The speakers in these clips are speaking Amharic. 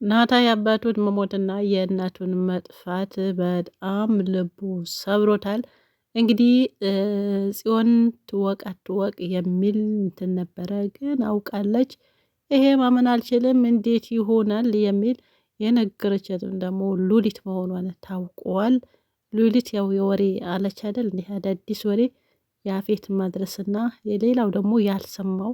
ናታ የአባቱን መሞትና የእናቱን መጥፋት በጣም ልቡ ሰብሮታል። እንግዲህ ጽዮን ትወቅ አትወቅ የሚል እንትን ነበረ፣ ግን አውቃለች። ይሄ ማመን አልችልም እንዴት ይሆናል የሚል የነገረችትም ደግሞ ሉሊት መሆኗን ታውቋል። ሉሊት ያው የወሬ አለች አይደል እንዲህ አዳዲስ ወሬ የአፌት ማድረስና የሌላው ደግሞ ያልሰማው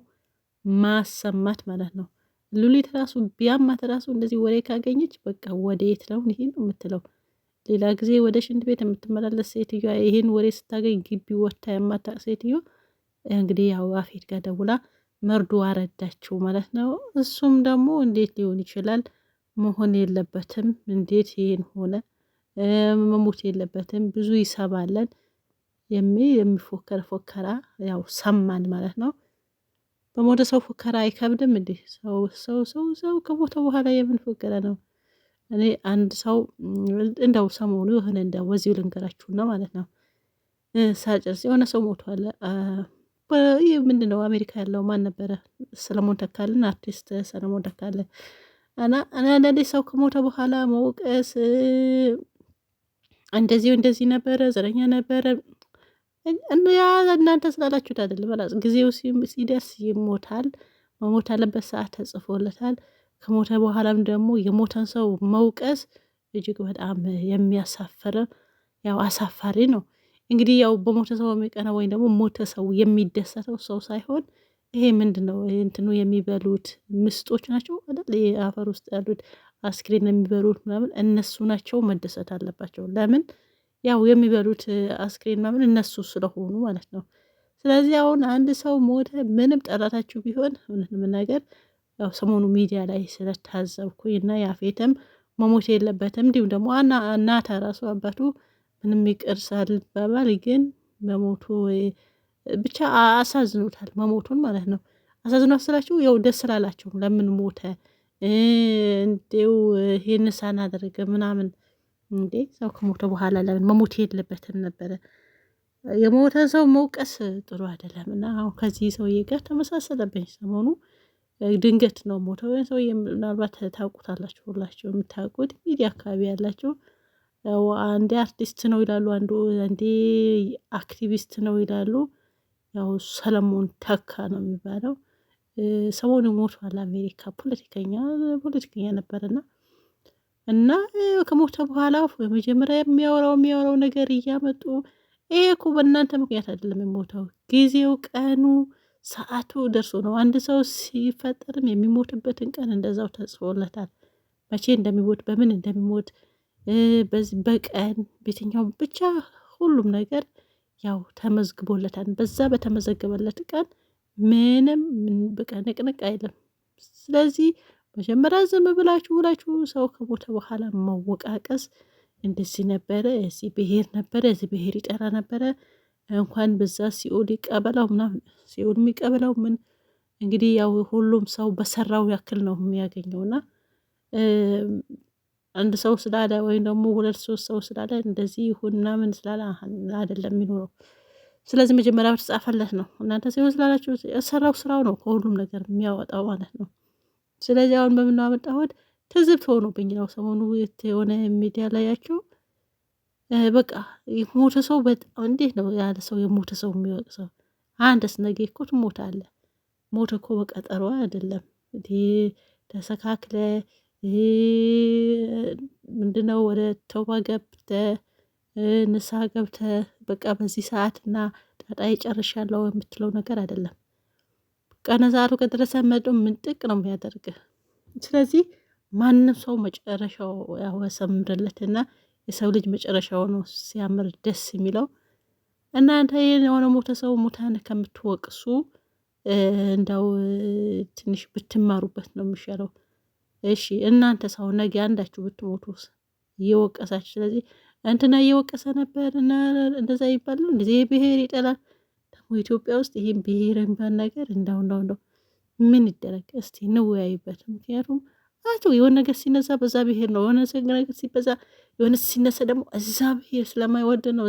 ማሰማት ማለት ነው። ሉሊት ራሱ ቢያማት ራሱ እንደዚህ ወሬ ካገኘች በቃ ወዴት ነው ይሄ ነው የምትለው። ሌላ ጊዜ ወደ ሽንት ቤት የምትመላለስ ሴትዮዋ ይሄን ወሬ ስታገኝ ግቢ ወጥታ የማታውቅ ሴትዮ እንግዲህ ያው አፌት ጋር ደውላ መርዶ አረዳችው ማለት ነው። እሱም ደግሞ እንዴት ሊሆን ይችላል? መሆን የለበትም እንዴት ይሄን ሆነ? መሞት የለበትም ብዙ ይሰባለን የሚፎከር ፎከራ ያው ሰማን ማለት ነው። በሞተ ሰው ፉከራ አይከብድም እንዴ? ሰው ከሞተ በኋላ የምን ፉከራ ነው? እኔ አንድ ሰው እንደው ሰሞኑ የሆነ እንደው ወዚሁ ልንገራችሁና ማለት ነው ሳጨርስ የሆነ ሰው ሞቷል። ይህ ምንድነው አሜሪካ ያለው ማን ነበረ? ሰለሞን ተካልን፣ አርቲስት ሰለሞን ተካልን እና አንዳንዴ ሰው ከሞተ በኋላ መውቀስ እንደዚህ ነበረ ዘረኛ ነበረ ያ እናንተ ስላላችሁት አይደለም። በላስ ጊዜው ሲደርስ ይሞታል። መሞት አለበት ሰዓት ተጽፎለታል። ከሞተ በኋላም ደግሞ የሞተን ሰው መውቀስ እጅግ በጣም የሚያሳፍር ያው አሳፋሪ ነው። እንግዲህ ያው በሞተ ሰው የሚቀና ወይም ደግሞ ሞተ ሰው የሚደሰተው ሰው ሳይሆን ይሄ ምንድነው እንትኑ የሚበሉት ምስጦች ናቸው አይደል? የአፈር ውስጥ ያሉት አስክሬን የሚበሉት ምናምን እነሱ ናቸው መደሰት አለባቸው። ለምን? ያው የሚበሉት አስክሬን ምናምን እነሱ ስለሆኑ ማለት ነው። ስለዚህ አሁን አንድ ሰው ሞተ ምንም ጠላታችሁ ቢሆን ምንም ነገር ያው ሰሞኑ ሚዲያ ላይ ስለታዘብኩኝ እና ያፌትም መሞት የለበትም እንዲሁም ደግሞ እናታ ራሱ አባቱ ምንም ይቅር ሳልባባል ግን መሞቱ ብቻ አሳዝኖታል መሞቱን ማለት ነው። አሳዝኗት ስላችሁ ያው ደስ ላላቸው ለምን ሞተ እንዴው ይሄን ሳናደርግ ምናምን እንዴ ሰው ከሞተ በኋላ ለምን መሞት የለበትም ነበረ። የሞተ ሰው መውቀስ ጥሩ አይደለም እና አሁን ከዚህ ሰውዬ ጋር ተመሳሰለብኝ ሰሞኑ ድንገት ነው ሞተው ሰውዬ ምናልባት ታውቁታላችሁ ሁላችሁ የምታውቁት ሚዲያ አካባቢ ያላችሁ አንዴ አርቲስት ነው ይላሉ፣ አንዴ አክቲቪስት ነው ይላሉ። ያው ሰለሞን ተካ ነው የሚባለው። ሰሞኑ ሞቷል። አሜሪካ ፖለቲከኛ ነበርና እና ከሞተ በኋላ በመጀመሪያ የሚያወራው ነገር እያመጡ ይሄ እኮ በእናንተ ምክንያት አይደለም የሞተው፣ ጊዜው ቀኑ ሰዓቱ ደርሶ ነው። አንድ ሰው ሲፈጠርም የሚሞትበትን ቀን እንደዛው ተጽፎለታል። መቼ እንደሚሞት በምን እንደሚሞት በቀን ቤተኛው ብቻ ሁሉም ነገር ያው ተመዝግቦለታል። በዛ በተመዘገበለት ቀን ምንም በቃ ንቅንቅ አይልም። ስለዚህ መጀመሪያ ዝም ብላችሁ ሰው ከሞተ በኋላ መወቃቀስ እንደዚህ ነበረ፣ እዚህ ብሄር ነበረ፣ እዚህ ብሄር ይጠራ ነበረ እንኳን በዛ ሲኦል ይቀበለው ምናምን ሲኦል የሚቀበለው ምን እንግዲህ ያው ሁሉም ሰው በሰራው ያክል ነው የሚያገኘውና አንድ ሰው ስላለ ወይም ደግሞ ሁለት ሶስት ሰው ስላለ እንደዚህ ይሁን ምናምን ስላለ አይደለም የሚኖረው። ስለዚህ መጀመሪያ በተጻፈለት ነው። እናንተ ሲሆን ስላላችሁ የሰራው ስራው ነው ከሁሉም ነገር የሚያወጣው ማለት ነው። ስለዚህ አሁን በምናመጣሁት ትዝብት ሆኖብኝ ነው ሰሞኑ የሆነ ሚዲያ ላይ ያቸው በቃ የሞተ ሰው በጣም እንዴት ነው ያለ ሰው የሞተ ሰው የሚወቅሰው? አንተስ ነገ እኮ ትሞታለህ። ሞት እኮ በቀጠሮ አይደለም። ተሰካክለ ምንድነው ወደ ተውባ ገብተ ንስሐ ገብተ በቃ በዚህ ሰዓትና ጣጣይ ጨርሻለሁ የምትለው ነገር አይደለም። ቀነዛሩ ከደረሰ መዶ ምንጥቅ ነው የሚያደርግህ። ስለዚህ ማንም ሰው መጨረሻው ያወሰምርለትና የሰው ልጅ መጨረሻው ነው ሲያምር ደስ የሚለው። እናንተ የሆነ ሞተ ሰው ሙታን ከምትወቅሱ እንዳው ትንሽ ብትማሩበት ነው የሚሻለው። እሺ እናንተ ሰው ነገ አንዳችሁ ብትሞቱስ እየወቀሳችሁ ስለዚህ እንትና እየወቀሰ ነበር እና እንደዛ ይባላል። እንደዚህ ብሄር ይጠላል ደግሞ ኢትዮጵያ ውስጥ ይሄን ብሄር የሚባል ነገር እንደው ምን ይደረግ እስቲ እንወያይበት። ምክንያቱም የሆነ ነገር ሲነሳ በዛ ብሄር ነው፣ የሆነ ነገር ሲበዛ የሆነ ሲነሳ ደግሞ እዛ ብሄር ስለማይወድ ነው።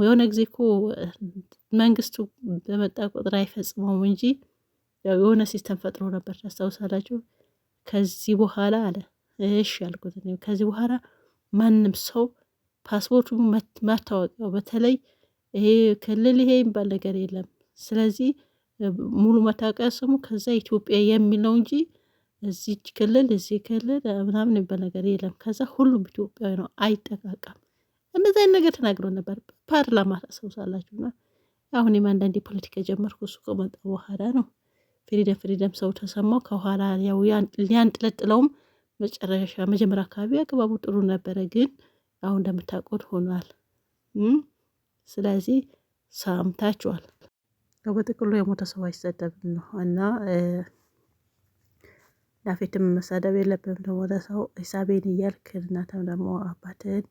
የሆነ ጊዜ እኮ መንግስቱ በመጣ ቁጥር አይፈጽመውም እንጂ ያው የሆነ ሲስተም ፈጥሮ ነበር ታስታውሳላችሁ። ከዚህ በኋላ አለ እሺ ያልኩት ከዚህ በኋላ ማንም ሰው ፓስፖርቱ ማታወቂያው በተለይ ይሄ ክልል ይሄ የሚባል ነገር የለም። ስለዚህ ሙሉ መታወቂያ ስሙ ከዛ ኢትዮጵያ የሚል ነው እንጂ እዚህ ክልል እዚህ ክልል ምናምን የሚባል ነገር የለም። ከዛ ሁሉም ኢትዮጵያዊ ነው አይጠቃቀም። እንደዚህ አይነት ነገር ተናግሮ ነበር ፓርላማ ታስታውሳላችሁና አሁን አንዳንዴ ፖለቲካ ጀመርኩ እሱ ከመጣ በኋላ ነው። ፍሪደም ሰው ተሰማው ከኋላ ያው ሊያንጥለጥለውም መጨረሻ መጀመሪያ አካባቢ አግባቡ ጥሩ ነበረ፣ ግን አሁን እንደምታውቁት ሆኗል። ስለዚህ ሰምታችኋል። በጥቅሉ የሞተ ሰው አይሰደብም ነው እና ላፌትም መሳደብ የለብም ደግሞ ለሰው ሂሳቤን እያልክ እናተም ደግሞ አባትህን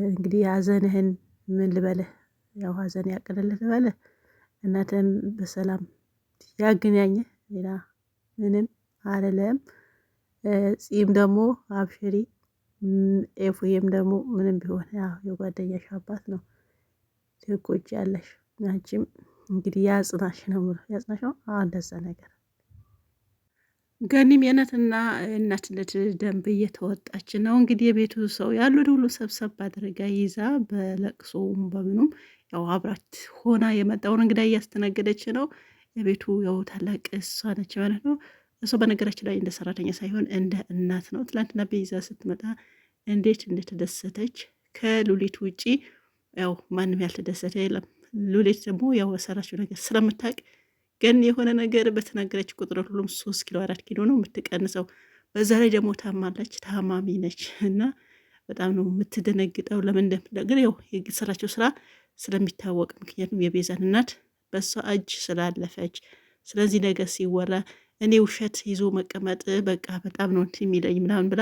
እንግዲህ ሀዘንህን ምን ልበልህ፣ ያው ሀዘን ያቅልልህ ልበልህ፣ እናትህን በሰላም ያገናኝህ፣ ሌላ ምንም አልልም። ጺም ደግሞ አብሽሪ፣ ኤፉዬም ደግሞ ምንም ቢሆን ያው የጓደኛሽ አባት ነው ትጎጂ ያለሽ። አንቺም እንግዲህ ያጽናሽ ነው ያጽናሽ ነው እንደዛ ነገር። ገኒም የእናትና እናትነት ደንብ እየተወጣች ነው እንግዲህ የቤቱ ሰው ያሉት ሁሉ ሰብሰብ አድርጋ ይዛ በለቅሶም በምኑም ያው አብራት ሆና የመጣውን እንግዳ እያስተናገደች ነው። የቤቱ ያው ታላቅ እሷ ነች ማለት ነው። እሷ በነገራችን ላይ እንደ ሰራተኛ ሳይሆን እንደ እናት ነው። ትላንትና ቤዛ ስትመጣ እንዴት እንደተደሰተች ከሉሊት ውጪ ያው ማንም ያልተደሰተ የለም። ሉሊት ደግሞ ያው የሰራችው ነገር ስለምታውቅ ግን የሆነ ነገር በተናገረች ቁጥር ሁሉም 3 ኪሎ 4 ኪሎ ነው የምትቀንሰው። በዛ ላይ ደግሞ ታማለች፣ ታማሚ ነች እና በጣም ነው የምትደነግጠው። ለምን እንደምትደነግጥ ያው የሰራችው ስራ ስለሚታወቅ፣ ምክንያቱም የቤዛን እናት በሷ እጅ ስላለፈች። ስለዚህ ነገር ሲወራ እኔ ውሸት ይዞ መቀመጥ በቃ በጣም ነው እንትን የሚለኝ ምናምን ብላ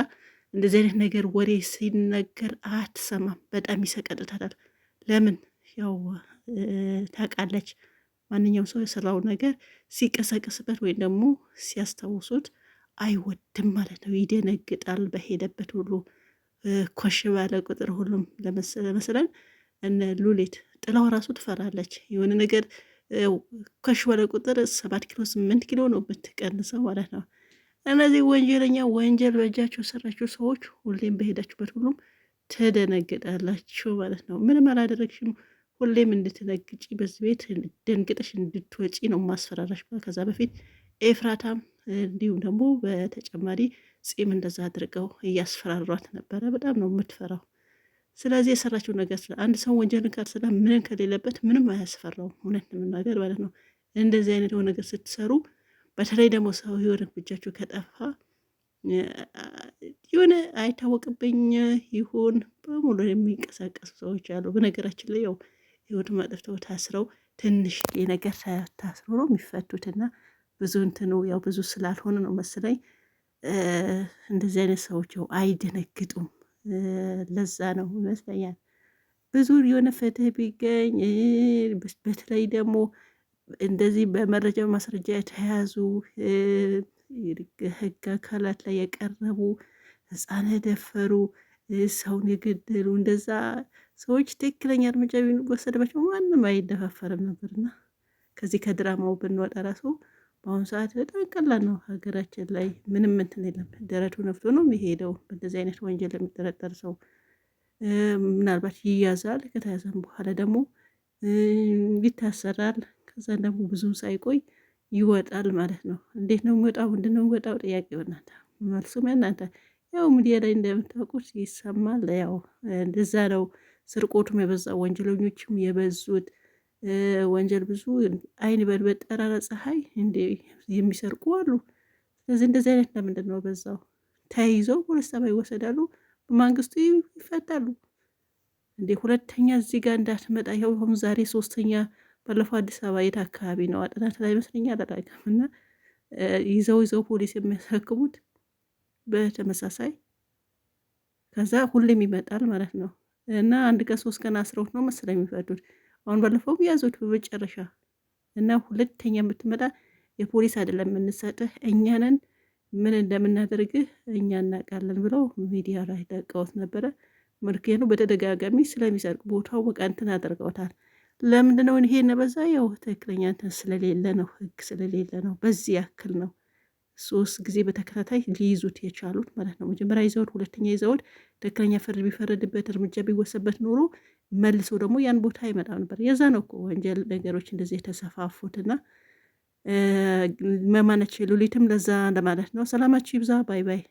እንደዚህ አይነት ነገር ወሬ ሲነገር አትሰማም። በጣም ይሰቀጥታታል። ለምን ያው ታውቃለች፣ ማንኛውም ሰው የሰራው ነገር ሲቀሰቅስበት ወይም ደግሞ ሲያስታውሱት አይወድም ማለት ነው። ይደነግጣል። በሄደበት ሁሉ ኮሽ ባለ ቁጥር ሁሉም ለመሰለን እነ ሉሊት ጥላው ራሱ ትፈራለች። የሆነ ነገር ኮሽ ባለ ቁጥር 7 ኪሎ 8 ኪሎ ነው የምትቀንሰው ማለት ነው። እነዚህ ወንጀለኛ ወንጀል በእጃቸው ሰራችሁ ሰዎች ሁሌም በሄዳችሁበት ሁሉም ትደነግጣላችሁ ማለት ነው። ምንም አላደረግሽም፣ ሁሌም እንድትነግጪ በዚህ ቤት ደንግጠሽ እንድትወጪ ነው ማስፈራራሽ። ከዛ በፊት ኤፍራታም እንዲሁም ደግሞ በተጨማሪ ጺም እንደዛ አድርገው እያስፈራሯት ነበረ። በጣም ነው የምትፈራው። ስለዚህ የሰራችው ነገር አንድ ሰው ወንጀልን ካልሰራ ምንም ከሌለበት ምንም አያስፈራውም። እውነት ነገር ማለት ነው። እንደዚህ አይነት ነገር ስትሰሩ በተለይ ደግሞ ሰው የሆነ እጃችሁ ከጠፋ የሆነ አይታወቅብኝ ይሁን በሙሉ የሚንቀሳቀሱ ሰዎች አሉ። በነገራችን ላይ ያው ህይወት ማጥፍተው ታስረው ትንሽ የነገር ታስሮ ነው የሚፈቱትና ብዙ እንትኑ ያው ብዙ ስላልሆነ ነው መሰለኝ እንደዚህ አይነት ሰዎች ያው አይደነግጡም። ለዛ ነው ይመስለኛል ብዙ የሆነ ፍትህ ቢገኝ በተለይ ደግሞ እንደዚህ በመረጃ ማስረጃ የተያዙ ህግ አካላት ላይ የቀረቡ ህፃን የደፈሩ ሰውን የገደሉ እንደዛ ሰዎች ትክክለኛ እርምጃ ቢወሰድባቸው ማንም አይደፋፈርም ነበርና ከዚህ ከድራማው ብንወጣ ራሱ በአሁኑ ሰዓት በጣም ቀላል ነው። ሀገራችን ላይ ምንም እንትን የለም። ደረቱ ነፍቶ ነው የሚሄደው። በእንደዚህ አይነት ወንጀል የሚጠረጠር ሰው ምናልባት ይያዛል። ከተያዘም በኋላ ደግሞ ይታሰራል። ከዛ ደግሞ ብዙም ሳይቆይ ይወጣል ማለት ነው። እንዴት ነው የሚወጣው? ምንድን ነው የሚወጣው? ጥያቄ እናንተ መልሱም እናንተ። ያው ሚዲያ ላይ እንደምታውቁት ይሰማል። ያው እንደዛ ነው። ስርቆቱም የበዛ ወንጀለኞችም የበዙት ወንጀል ብዙ አይን በጠራራ ፀሐይ እንደ የሚሰርቁ አሉ። ስለዚህ እንደዚህ አይነት ለምንድን ነው በዛው ተይዘው ፖሊስ ጣቢያ ይወሰዳሉ፣ በማንግስቱ ይፈታሉ። እንዴ ሁለተኛ እዚህ ጋር እንዳትመጣ። ይኸው አሁን ዛሬ 3ኛ፣ ባለፈው አዲስ አበባ የት አካባቢ ነው አጥናት ላይ ይመስለኛል አላውቅም። እና ይዘው ፖሊስ የሚያስረክቡት በተመሳሳይ ከዛ ሁሌም ይመጣል ማለት ነው። እና አንድ ቀን 3 ቀን አስረውት ነው መሰለኝ የሚፈቱት። አሁን ባለፈው ያዙት በመጨረሻ እና ሁለተኛ የምትመጣ የፖሊስ አይደለም የምንሰጥህ እኛንን ምን እንደምናደርግህ እኛ እናውቃለን ብለው ሚዲያ ላይ ለቀውት ነበረ። ምክንያቱ በተደጋጋሚ ስለሚሰርቅ ቦታው በቃ እንትን አድርገውታል። ለምንድን ነው ይሄ ነበዛ? ያው ትክክለኛ እንትን ስለሌለ ነው፣ ህግ ስለሌለ ነው። በዚህ ያክል ነው 3 ጊዜ በተከታታይ ሊይዙት የቻሉት ማለት ነው። መጀመሪያ ይዘውት፣ ሁለተኛ ይዘውት ትክክለኛ ፍርድ ቢፈረድበት እርምጃ ቢወሰበት ኖሮ መልሰው ደግሞ ያን ቦታ አይመጣም ነበር። የዛ ነው እኮ ወንጀል ነገሮች እንደዚህ የተሰፋፉትና መማነች ሉሊትም ለዛ ለማለት ነው። ሰላማችሁ ይብዛ። ባይ ባይ።